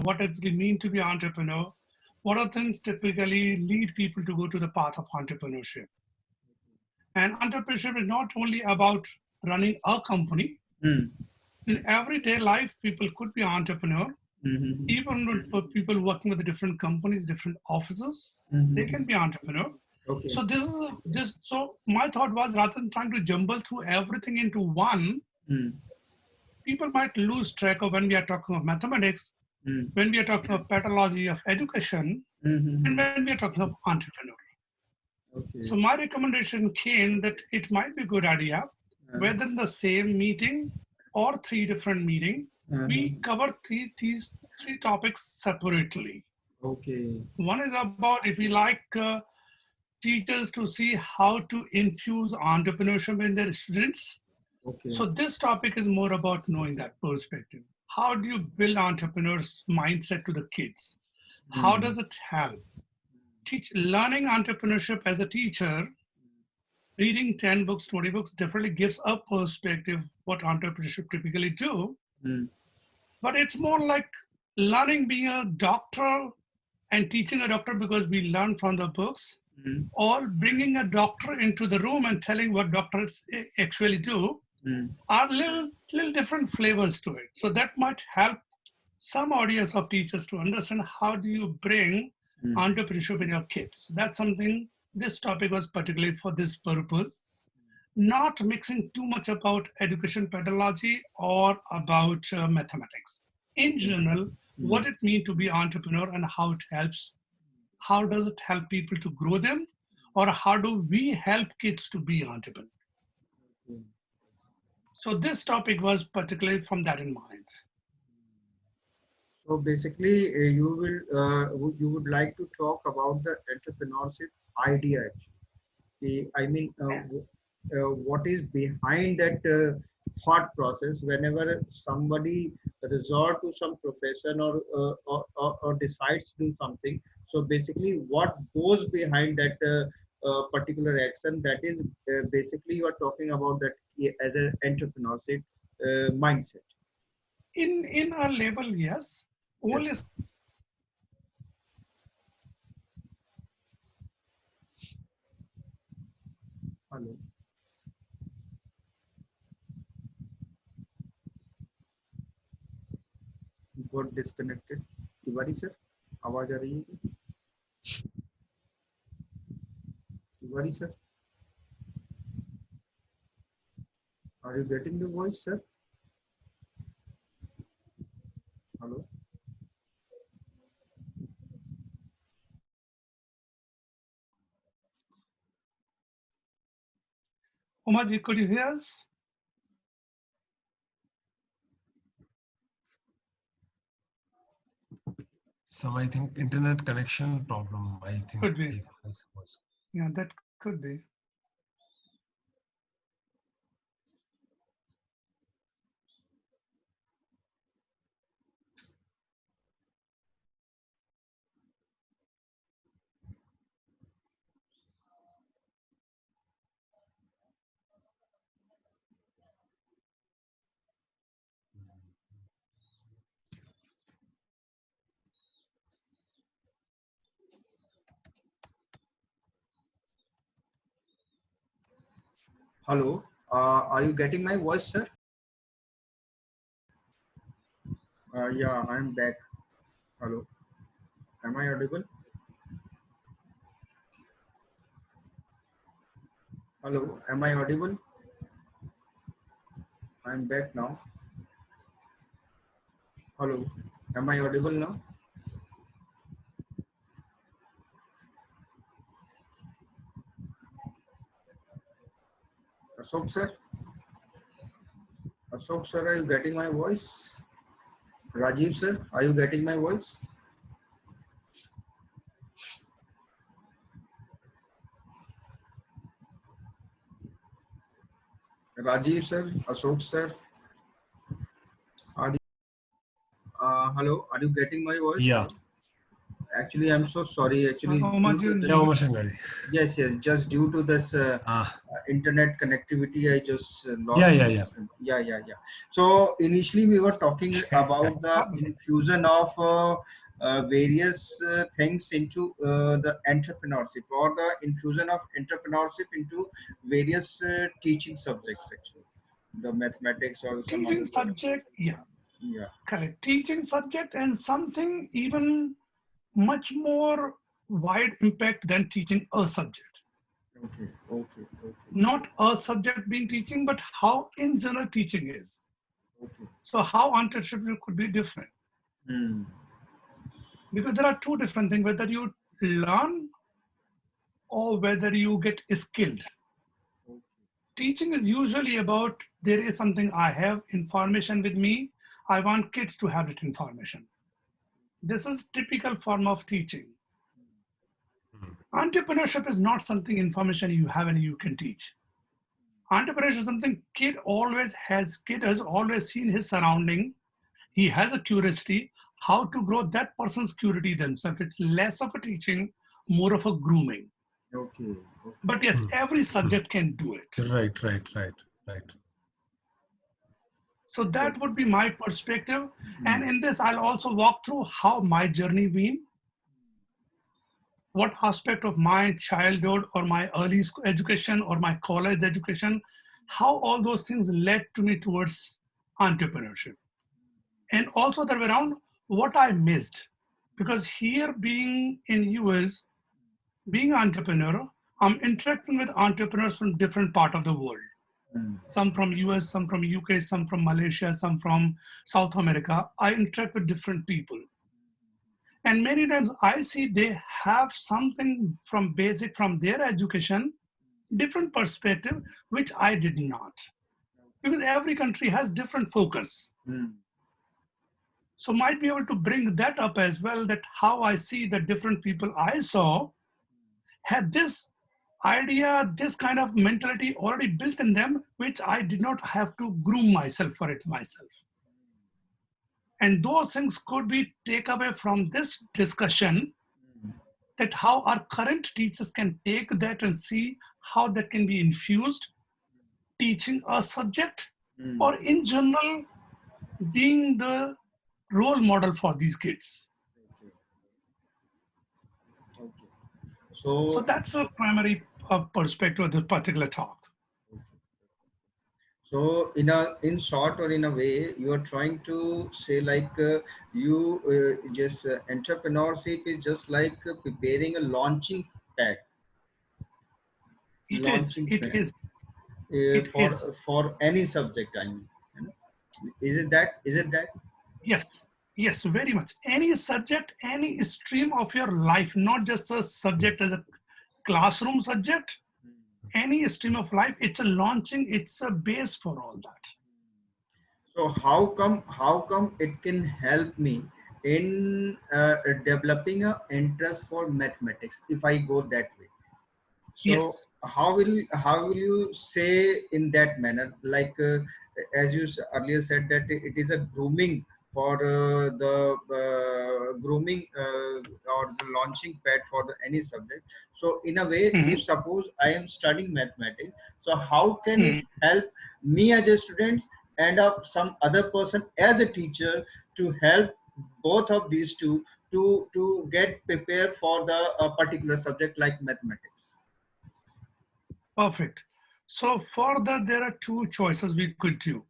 what does it mean to be an entrepreneur? What are things typically lead people to go to the path of entrepreneurship? And entrepreneurship is not only about running a company. In everyday life, people could be an entrepreneur. Even people working with different companies, different offices, they can be entrepreneur. Okay. So so my thought was, rather than trying to jumble through everything into one, people might lose track of when we are talking of mathematics, when we are talking of pedagogy of education, and when we are talking of entrepreneur. Okay. So my recommendation came that it might be a good idea, whether in the same meeting or 3 different meetings, we cover these three topics separately. Okay. One is about, if we like, teachers to see how to infuse entrepreneurship in their students. Okay. So this topic is more about knowing that perspective. How do you build entrepreneurs' mindset to the kids? How does it help? Learning entrepreneurship as a teacher, reading 10 books, 20 books definitely gives a perspective what entrepreneurship typically do. But it's more like learning being a doctor and teaching a doctor because we learn from the books, or bringing a doctor into the room and telling what doctors actually do are little different flavors to it. So that might help some audience of teachers to understand how do you bring entrepreneurship in your kids. That's something this topic was particularly for this purpose. Not mixing too much about education pedagogy or about mathematics. In general, what it means to be entrepreneur and how it helps. How does it help people to grow them? Or how do we help kids to be entrepreneur? So this topic was particularly from that in mind. So basically, you would like to talk about the entrepreneurship idea. Actually, I mean, what is behind that thought process whenever somebody resort to some profession or decides to do something. So basically, what goes behind that particular action? That is basically you are talking about that as an entrepreneurship mindset. In a level, yes. Only Yes. Hello. Got disconnected. Tiwari sir आवाज आ रही है क्या? Tiwari sir, are you getting the voice, sir? Hello. Umaji, could you hear us? Some, I think, internet connection problem. I think. Could be. I suppose. Yeah, that could be. Hello. Are you getting my voice, sir? Yeah, I'm back. Hello. Am I audible? Hello. Am I audible? I'm back now. Hello. Am I audible now? Ashok sir? Ashok sir, are you getting my voice? Rajiv sir, are you getting my voice? Rajiv sir, Ashok sir, are you, hello, are you getting my voice Yeah. now? Actually, I'm so sorry. Actually, due to Omar Yeah, this, Omar Singh Reddy. yes, yes, just due to this Ah, internet connectivity, I just yeah, lost yeah, yeah. this. Yeah, yeah, yeah. So initially, we were talking about the infusion of various things into the entrepreneurship, or the infusion of entrepreneurship into various teaching subjects. Actually, the mathematics or some teaching other. subject, yeah, Yeah. correct. Teaching subject and something even much more wide impact than teaching a subject. Okay. Okay. Okay. Not a subject being teaching, but how in general teaching is. Okay. So how entrepreneurship could be different. Hmm. Because there are two different things, whether you learn or whether you get skilled. Okay. Teaching is usually about there is something I have information with me. I want kids to have that information. This is typical form of teaching. Entrepreneurship is not something information you have and you can teach. Entrepreneurship is something kid has always seen his surrounding. He has a curiosity how to grow that person's curiosity themselves. It's less of a teaching, more of a grooming. Okay. Okay. But yes, Hmm. every subject can do it. Right, right, right, right. So that would be my perspective. Hmm. And in this, I'll also walk through how my journey been, what aspect of my childhood or my early education or my college education, how all those things led to me towards entrepreneurship. And also the way around what I missed. Because here being in US, being an entrepreneur, I'm interacting with entrepreneurs from different part of the world. Hmm. Some from US, some from UK, some from Malaysia, some from South America. I interact with different people. And many times I see they have something from basic from their education, different perspective, which I did not. Because every country has different focus. Hmm. So might be able to bring that up as well, that how I see the different people I saw had this idea, this kind of mentality already built in them, which I did not have to groom myself for it myself. And those things could be take away from this discussion, that how our current teachers can take that and see how that can be infused, teaching a subject, Hmm. or in general, being the role model for these kids. Okay. Okay. So So, that's a primary perspective of this particular talk. so in short or in a way, you are trying to say like you just entrepreneurship is just like preparing a pad, It is, launching it pad is, it is. for any subject. I mean, you know? Is it that? Is it that? Yes, yes, very much. Any subject, any stream of your life, not just a subject as a classroom subject, any stream of life, it's a launching, it's a base for all that. So how come it can help me in developing a interest for mathematics if I go that way? So Yes, how will you say in that manner? Like as you earlier said that it is a grooming for the grooming or the launching pad for the any subject. So in a way, mhm, if suppose I am studying mathematics, so how can it mhm. help me as a student and some other person as a teacher to help both of these two to get prepared for the particular subject like mathematics? Perfect. So for that, there are two choices we could do.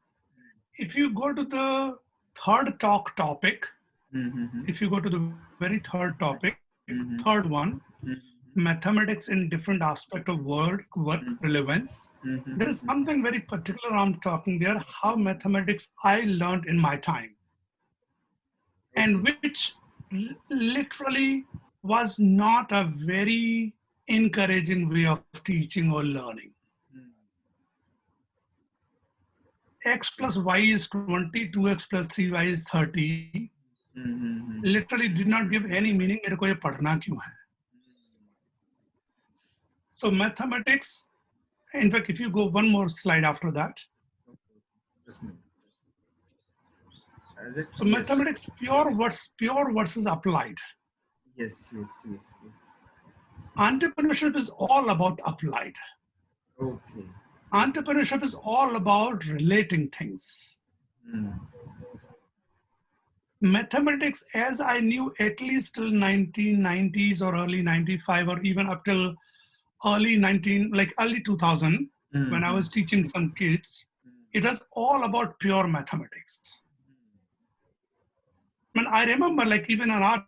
If you go to the third talk topic, Mm-hmm. if you go to the very third topic, third Mm-hmm. one, Mm-hmm. mathematics in different aspect of work relevance, there is Mm-hmm. something very particular I'm talking there, how mathematics I learned in my time, and Okay. which literally was not a very encouraging way of teaching or learning. X plus y is 20, 2x plus 3y is 30. Mm-hmm. Literally did not give any meaning, मेरे को ये पढ़ना क्यों है? So mathematics, in fact, if you go one more slide after that, Just a minute. As it so yes. mathematics pure versus applied. Yes, yes, yes, yes. Entrepreneurship is all about applied. Okay. Entrepreneurship is all about relating things. Mm. Mathematics, as I knew at least till 1990s or early 95 or even up till early 2000, when I Mm-hmm. was teaching some kids, it was all about pure mathematics. I mean, I remember like even in our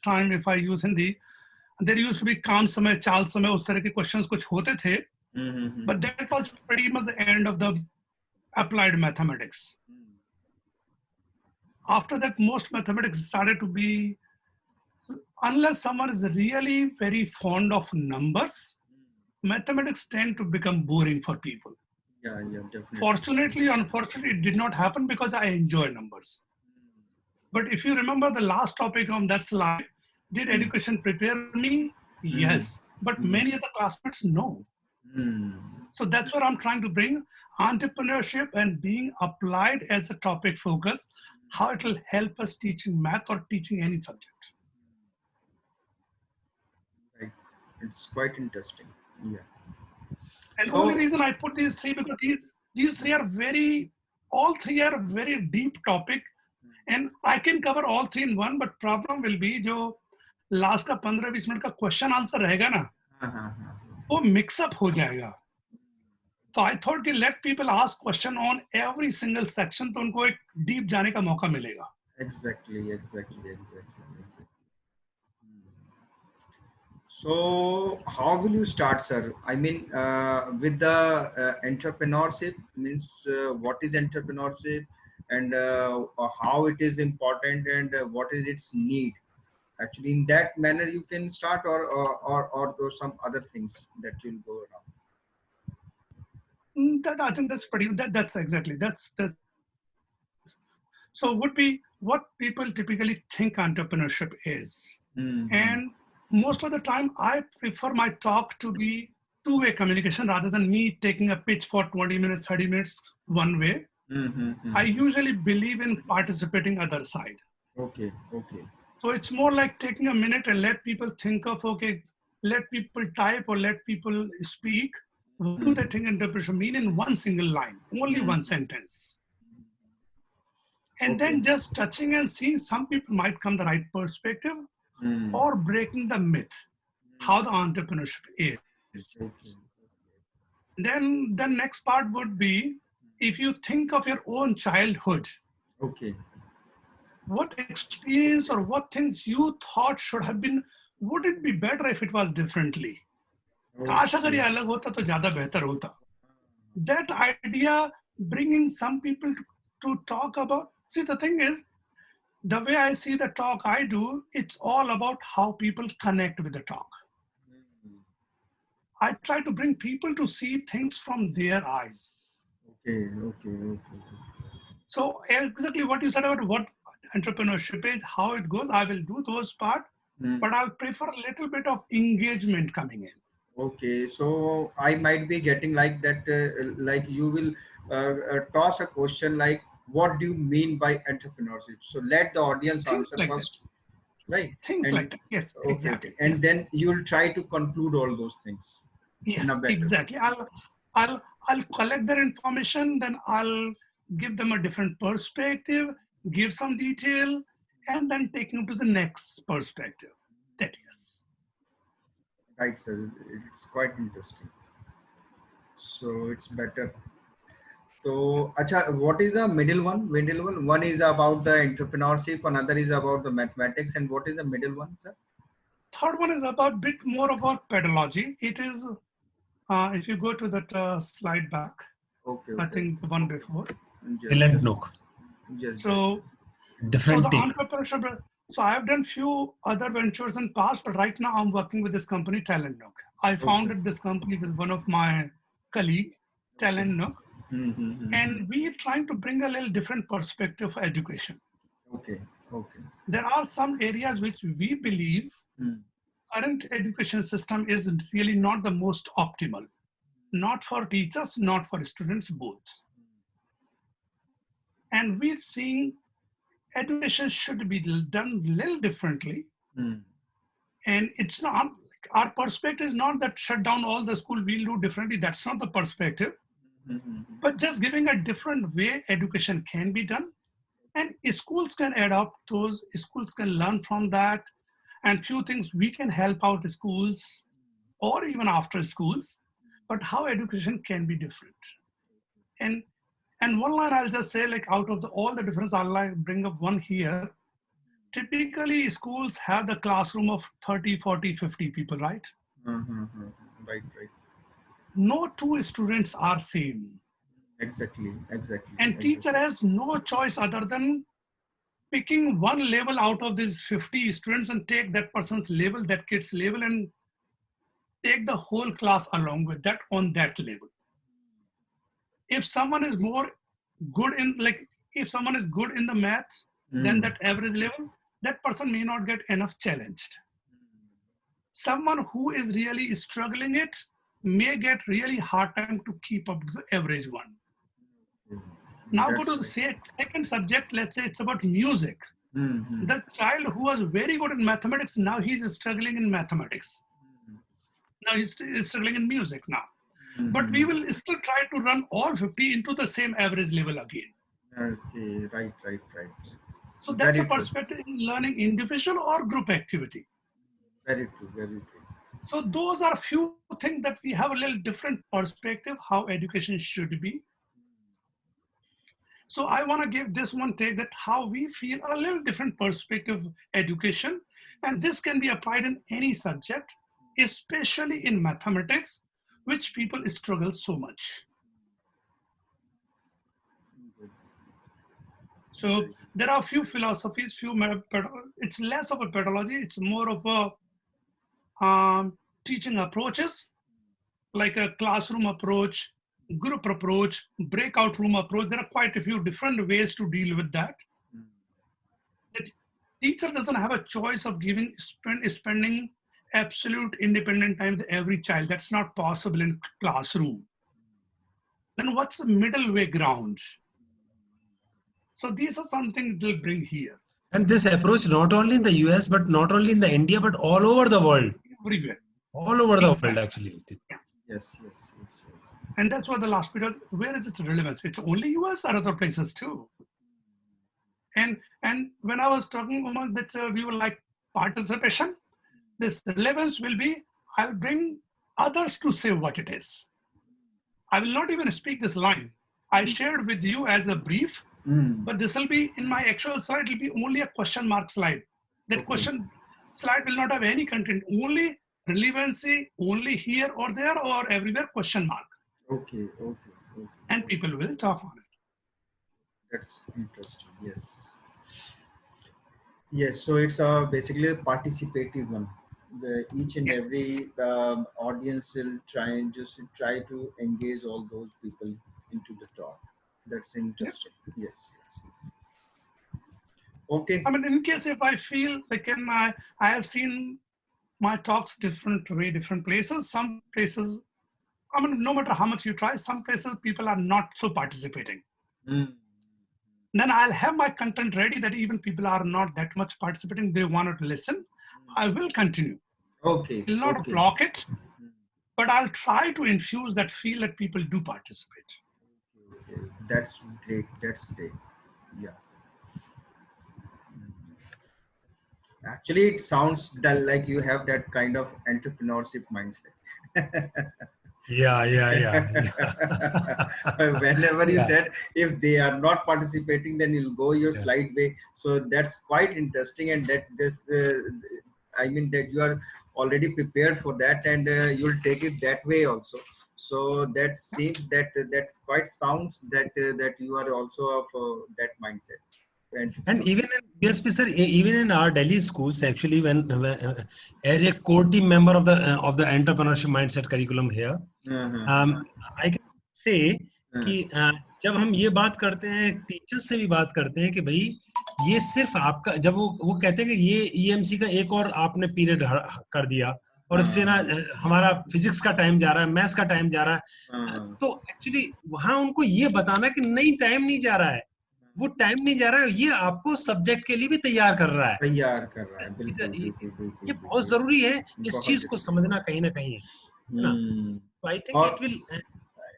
time, if I use Hindi, there used to be काम समय, चाल समय, उस तरह के questions कुछ होते थे, but Mm-hmm. that was pretty much the end of the applied mathematics. After that, most mathematics started to be, unless someone is really very fond of numbers, mathematics tend to become boring for people. Yeah, yeah, definitely. Fortunately, unfortunately, it did not happen because I enjoy numbers. But if you remember the last topic on that slide, did Mm. education prepare me? Mm. Yes. But Mm. many other classmates, no. Mm. So that's what I'm trying to bring entrepreneurship and being applied as a topic focus, how it will help us teaching math or teaching any subject. Right. It's quite interesting. Yeah. And only So, reason I put these three because these three are all three are very deep topic, and I can cover all three in one. But problem will be जो last का 15-20 minute का question answer रहेगा ना, uh-huh. वो mix up हो जाएगा. So I thought कि let people ask question on every single section, तो उनको एक deep जाने का मौका मिलेगा. Exactly, exactly, exactly. So, how will you start, sir? I mean, with the entrepreneurship, means what is entrepreneurship and how it is important and what is its need. Actually, in that manner, you can start, or do some other things that you'll go around. That I think that's pretty. That's exactly that's. So would be what people typically think entrepreneurship is, Mm-hmm. and most of the time I prefer my talk to be two-way communication rather than me taking a pitch for 20 minutes, 30 minutes one way. Mm-hmm. I usually believe in participating other side. Okay, okay. So it's more like taking a minute and let people think of, okay, let people type or let people speak. What do they think entrepreneurship mean in one single line, only one Mm-hmm. sentence? And Okay. then just touching and seeing some people might come the right perspective Mm. or breaking the myth, how the entrepreneurship is. Okay. Then the next part would be, if you think of your own childhood, Okay. what experience or what things you thought should have been, would it be better if it was differently? काश अगर ये Okay. अलग होता तो ज्यादा बेहतर होता. That idea, bringing some people to talk about. See, the thing is, the way I see the talk I do, it's all about how people connect with the talk. I try to bring people to see things from their eyes. Okay. Okay. Okay. So exactly what you said about what entrepreneurship is, how it goes, I will do those part, Mm. but I'll prefer a little bit of engagement coming in. Okay, so I might be getting like that, like you will toss a question like, what do you mean by entrepreneurship? So let the audience Things answer like that. first, right? Things And like that. Yes, okay, okay, exactly. and Yes. then you'll try to conclude all those things in a Yes, better way. exactly. I'll I'll collect their information, then I'll give them a different perspective, give some detail, and then take them to the next perspective. That yes. Right, sir. It's quite interesting. So it's better. So, acha, what is the middle one? Middle one. One is about the entrepreneurship, another is about the mathematics, and what is the middle one, sir? Third one is about bit more about pedagogy. It is if you go to that slide back, Okay, I okay. think the one before. Talent Just, Nook. just. So Different the take. entrepreneurship. So I have done few other ventures in past, but right now I'm working with this company, Talent Nook. I Okay. founded this company with one of my colleague, Talent Nook, Mm-hmm. and we're trying to bring a little different perspective for education. Okay. Okay. There are some areas which we believe Mm. current education system is really not the most optimal, not for teachers, not for students, both. And we're seeing education should be done a little differently. Mm. And it's not, our perspective is not that shut down all the school, we'll do differently. That's not the perspective. But just giving a different way education can be done. And schools can adopt those, schools can learn from that. And few things we can help out schools or even after schools, but how education can be different. And one line I'll just say, like out of all the difference, I'll like bring up one here. Typically schools have the classroom of 30, 40, 50 people, right? Right. No two students are same. Exactly. And teacher has no choice other than picking one level out of these 50 students and take that person's level, that kid's level, and take the whole class along with that on that level. If someone is more good in, like, if someone is good in the math than that average level, that person may not get enough challenged. Someone who is really struggling it may get really hard time to keep up with the average one. Now go to the second subject, let's say it's about music. The child who was very good in mathematics, now he's struggling in mathematics. Now he's struggling in music now. But we will still try to run all 50 into the same average level again. Okay, right. So that's a perspective in learning individual or group activity. Very true. So those are few things that we have a little different perspective how education should be. So I want to give this one take that how we feel a little different perspective education, and this can be applied in any subject, especially in mathematics, which people struggle so much. So there are a few philosophies, it's less of a pedagogy, it's more of a teaching approaches, like a classroom approach, group approach, breakout room approach. There are quite a few different ways to deal with that. The teacher doesn't have a choice of spending absolute independent time to every child. That's not possible in classroom. Then what's the middle way ground? So these are something they'll bring here. And this approach not only in the US, but not only in the India, but all over the world. Everywhere. All over the world, actually. Yeah. Yes. And that's what the last period, where is its relevance? It's only US or other places too. And when I was talking about that we will like participation, this relevance will be, I'll bring others to say what it is. I will not even speak this line. I shared with you as a brief, but this will be in my actual slide, it will be only a question mark slide. That question slide will not have any content, only relevancy, only here or there or everywhere question mark. Okay. And people will talk on it. That's interesting. Yes. So it's basically a participative one. Each and every audience will try to engage all those people into the talk. That's interesting. Yes. Okay. I mean, in case if I feel like I have seen my talks different places. Some places, I mean, no matter how much you try, some places people are not so participating. Then I'll have my content ready that even people are not that much participating, they want to listen. I will continue. Okay. Will not block it, but I'll try to infuse that feel that people do participate. Okay. That's great. Yeah. Actually, it sounds like you have that kind of entrepreneurship mindset. Yeah. Whenever you said if they are not participating, then you'll go your slide way. So that's quite interesting, and that you are already prepared for that, and you'll take it that way also. So that seems that quite sounds that you are also of that mindset. And even in USP, sir, even in our Delhi schools, actually, when as a core team member of the entrepreneurship mindset curriculum here, I can say कि जब हम ये बात करते हैं, teachers से भी बात करते हैं कि भाई ये सिर्फ आपका, जब वो कहते हैं कि ये EMC का एक और आपने पीरियड कर दिया और इससे ना हमारा फिजिक्स का टाइम जा रहा है, मैथ्स का टाइम जा रहा है, तो एक्चुअली वहां उनको ये बताना कि नहीं, टाइम नहीं जा रहा है, वो टाइम नहीं जा रहा है, ये आपको सब्जेक्ट के लिए भी तैयार कर रहा है। तैयार कर रहा है, बिल्कुल बिल्कुल बिल्कुल ये बहुत जरूरी है इस बहुत चीज को जरूरी। समझना कहीं ना कहीं, है ना? तो आई थिंक इट और विल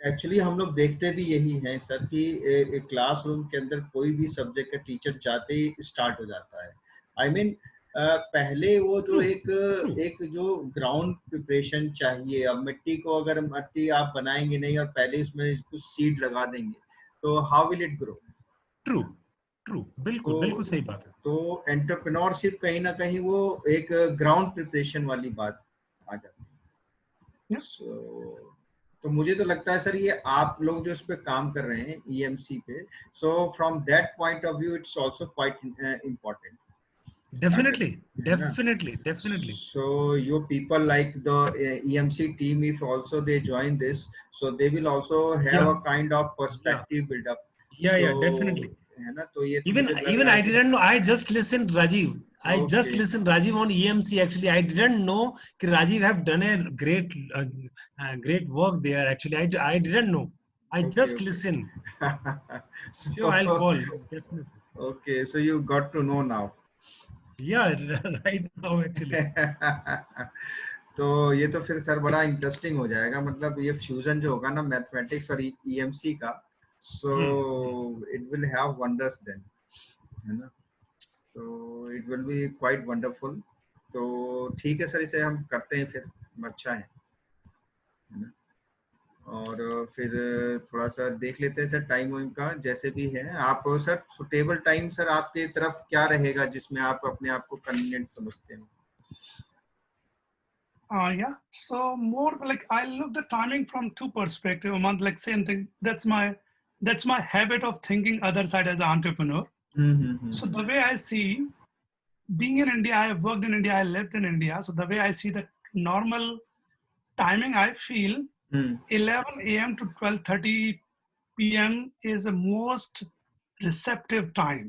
एक्चुअली हम लोग देखते भी यही हैं सर कि क्लासरूम के अंदर कोई भी सब्जेक्ट का टीचर जाते ही स्टार्ट हो जाता है। आई I मीन mean, पहले वो जो एक जो ग्राउंड प्रिपरेशन चाहिए, अब मिट्टी को अगर मिट्टी आप बनाएंगे नहीं और पहले उसमें कुछ सीड लगा देंगे तो how will it grow? True true, बिल्कुल बिल्कुल तो सही बात है। तो एंटरप्रेन्योरशिप कहीं ना कहीं वो एक ग्राउंड प्रिपरेशन वाली बात आ जाती है। Yeah. तो मुझे तो लगता है सर ये आप लोग जो इस पे काम कर रहे हैं ईएमसी पे, so from that point of view it's also quite important, definitely है ना? Definitely definitely. So your people like the EMC team, if also they join this, so they will also have या a kind of या perspective build up. या So definitely. है ना, तो ये तो Even मुझे लग even रहा I है कि didn't know. I just listened Rajiv. I just okay listened Rajiv on EMC. Actually, I didn't know that Rajiv have done a great work there. Actually, I didn't know. I okay just okay listen. Sure, I'll so call definitely. okay, so you got to know now. Yeah, right now actually. तो ये तो फिर sir बड़ा interesting हो जाएगा, मतलब ये fusion जो होगा ना मैथमेटिक्स और ईएमसी का, so Hmm. It will have wonders then, है ना? तो it will be quite wonderful. तो ठीक है सर, इसे हम करते हैं फिर, अच्छा है ना? और फिर थोड़ा सा देख लेते हैं सर टाइम वाइम का, जैसे भी है आप सर सुटेबल टाइम सर आपके तरफ क्या रहेगा जिसमें आप अपने आप को कन्वीनियंट समझते हैं? Yeah. So more like I look the timing from two perspective. A month, like same thing. That's my habit of thinking other side as an entrepreneur. So the way I see being in India, I have worked in India, I lived in India. So the way I see the normal timing, I feel 11 a.m. to 12:30 p.m. is the most receptive time.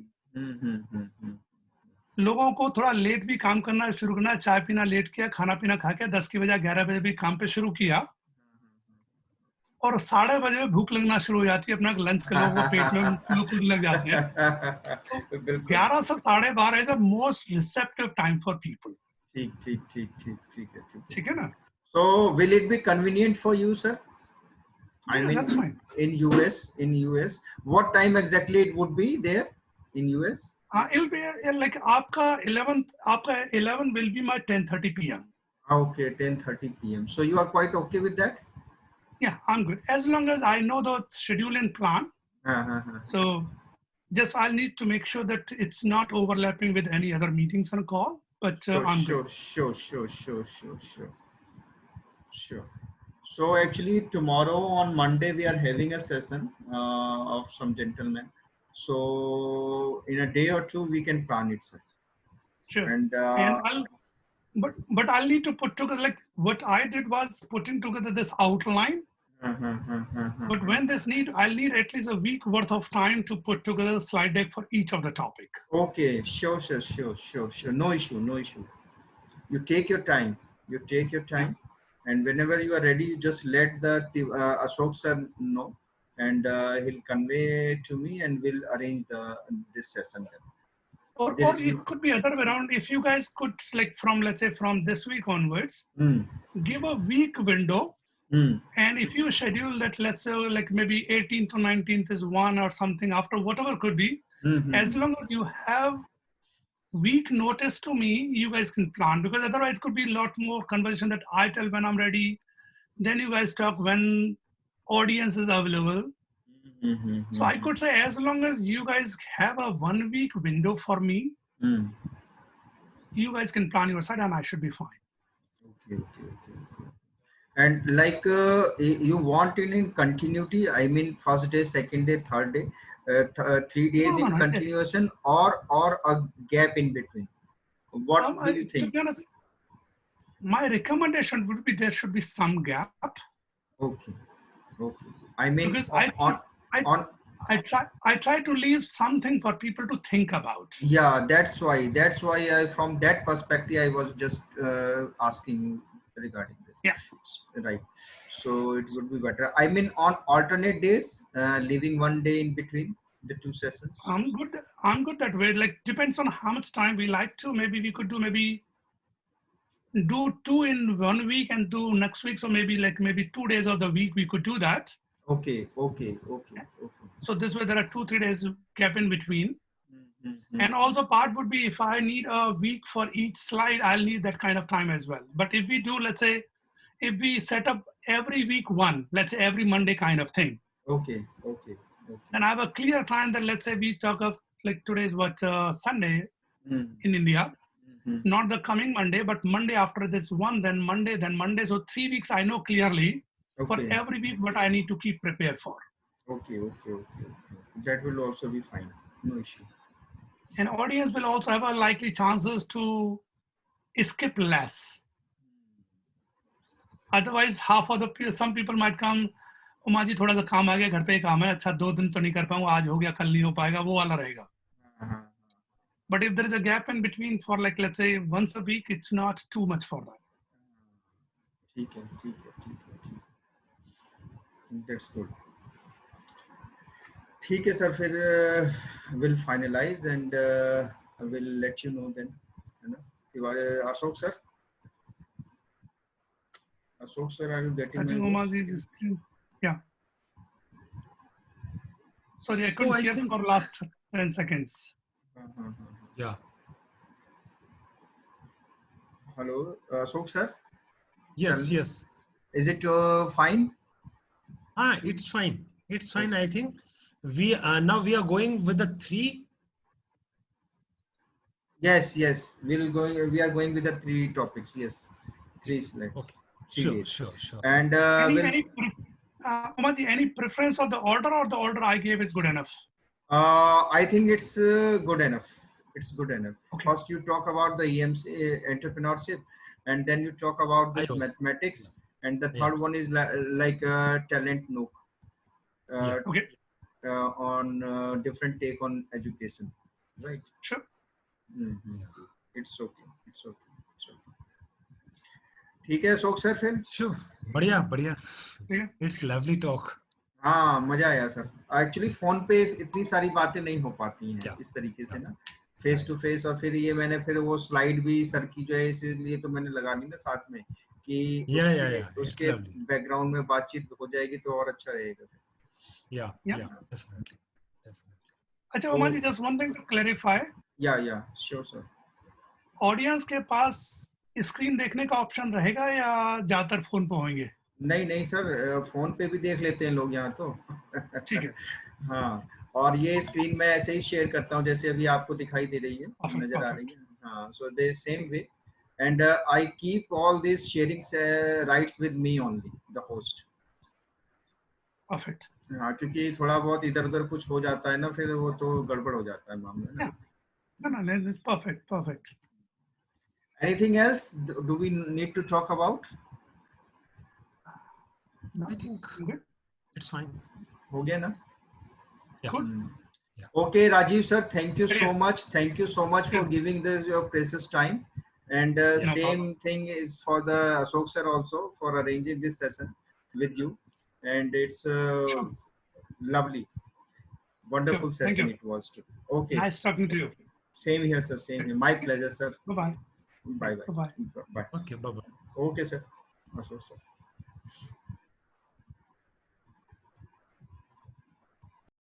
लोगों को थोड़ा late भी काम करना शुरू करना, चाय पीना लेट किया, खाना पीना खा के 10 की बजाय 11 बजे भी काम पे शुरू किया, और 12:30 में भूख लगना शुरू हो जाती है, अपना लंच कर लोगों को पेट में कुछ लग जाते हैं। तो बिल्कुल 11 से 12:30 is the most receptive time for people. ठीक ठीक ठीक ठीक ठीक है, ठीक है। ठीक है ना? So will it be convenient for you, sir? I Yeah, mean, that's fine. in US, what time exactly it would be there in US? It'll be like आपका 11 will be my 10:30 p.m. Okay, 10:30 p.m. So you are quite okay with that? Yeah, I'm good as long as I know the schedule and plan. So just I'll need to make sure that it's not overlapping with any other meetings and call, but I'm good. Sure. So actually tomorrow on Monday we are having a session of some gentlemen. So in a day or two we can plan it, sir. Sure. And And but I'll need to put together, like what I did was putting together this outline. But when I'll need at least a week worth of time to put together a slide deck for each of the topic. okay, sure. No issue. You take your time. And whenever you are ready, you just let the Ashok sir know, and he'll convey to me, and we'll arrange this session. Or it could be other way around. If you guys could, like let's say from this week onwards, give a week window. And if you schedule that, let's say like maybe 18th to 19th is one or something after, whatever could be, as long as you have week notice to me, you guys can plan, because otherwise it could be a lot more conversation that I tell when I'm ready, then you guys talk when audience is available. So I could say as long as you guys have a 1 week window for me, you guys can plan your side and I should be fine. Okay. And like you want it in continuity, I mean first day, second day, third day, 3 days in continuation, or a gap in between? What do you think? To be honest, my recommendation would be there should be some gap. Okay. I mean, because I try to leave something for people to think about. Yeah, that's why I, from that perspective, I was just asking regarding this. Yeah. Right. So it would be better. I mean, on alternate days, leaving 1 day in between. the 2 sessions? I'm good. I'm good that way. Like depends on how much time we like to. Maybe we could do do 2 in 1 week and do next week. So maybe 2 days of the week we could do that. Okay. So this way there are 2-3 days gap in between. Mm-hmm. And also part would be if I need a week for each slide, I'll need that kind of time as well. But if we do, let's say, if we set up every week one, let's say every Monday kind of thing, Okay. and I have a clear time that let's say we talk of like today's Sunday Mm-hmm. in India, not the coming Monday, but Monday after this one, then Monday. So 3 weeks I know clearly for Okay. every week what I need to keep prepared for. Okay. That will also be fine. No issue. And audience will also have a likely chances to skip less. Otherwise, half of the some people might come, Uma ji थोड़ा सा काम आ गया, घर पे ही काम है, अच्छा 2 दिन तो नहीं कर पाऊंगा, आज हो गया, कल नहीं हो पाएगा, वो वाला रहेगा. Uh-huh. But if there is a gap in between for like let's say once a week, it's not too much for that. ठीक है. That's good. ठीक है sir, फिर we'll finalize and we'll let you know then. है ना? Ashok sir, are you getting I my think voice? Uma ji's screen. Yeah. Sorry, I So couldn't I hear think- for last 10 seconds. Yeah. Hello, Ashok sir. Yes. Tell- Yes. Is it fine? It's fine. It's fine. I think we now we are going with the 3. Yes. We are going with the 3 topics. Yes, 3 slides. Okay. 3 days. Sure. And Uma ji, any preference of the order or the order I gave is good enough? I think it's good enough. It's good enough. Okay. First, you talk about the EMC entrepreneurship, and then you talk about this I know. mathematics, and the Yeah. third one is like talent nook. Yeah. Okay, On different take on education, right? sure. Mhm. It's okay. ठीक है Ashok sir फिर. Sure. बढ़िया. Yeah. It's lovely talk. हाँ, मजा आया sir. Actually phone पे इतनी सारी बातें नहीं हो पाती हैं Yeah. इस तरीके से ना, फेस टू फेस. और फिर ये मैंने फिर वो स्लाइड भी सर की जो है इसलिए तो मैंने लगा ली ना साथ में कि Yeah. It's उसके lovely. बैकग्राउंड में बातचीत हो जाएगी तो और अच्छा रहेगा. Yeah. Definitely. अच्छा Uma ji, just one thing to clarify. या श्योर सर. ऑडियंस के पास स्क्रीन देखने का ऑप्शन रहेगा या ज्यादातर फोन पे होंगे? नहीं सर, फोन पे भी देख लेते हैं लोग यहाँ तो. ठीक है. हाँ, और ये स्क्रीन मैं ऐसे ही शेयर करता हूँ जैसे अभी आपको दिखाई दे रही है, Perfect, नजर आ perfect. रही है. हाँ, so the same way, and I keep all these sharing rights with me only, the host. Perfect. हाँ, क्योंकि थोड़ा बहुत इधर उधर कुछ हो जाता है ना, फिर वो तो गड़बड़ हो जाता है मामला. Yeah. No, it's perfect. Anything else do we need to talk about? I think Okay. it's fine. हो गया ना? Yeah. Good. Yeah. Okay, Rajiv sir, thank you so Yeah. much. Thank you so much for Yeah. giving this your precious time. And No same problem. thing is for the Ashok sir also for arranging this session with you. And it's Sure. lovely, wonderful Sure. Thank session you. it was too. Okay, Nice talking to you. same here sir, same here. My pleasure sir. Bye-bye. Bye. Bye-bye. Bye. Okay. Bye. Okay sir, Ashok sir.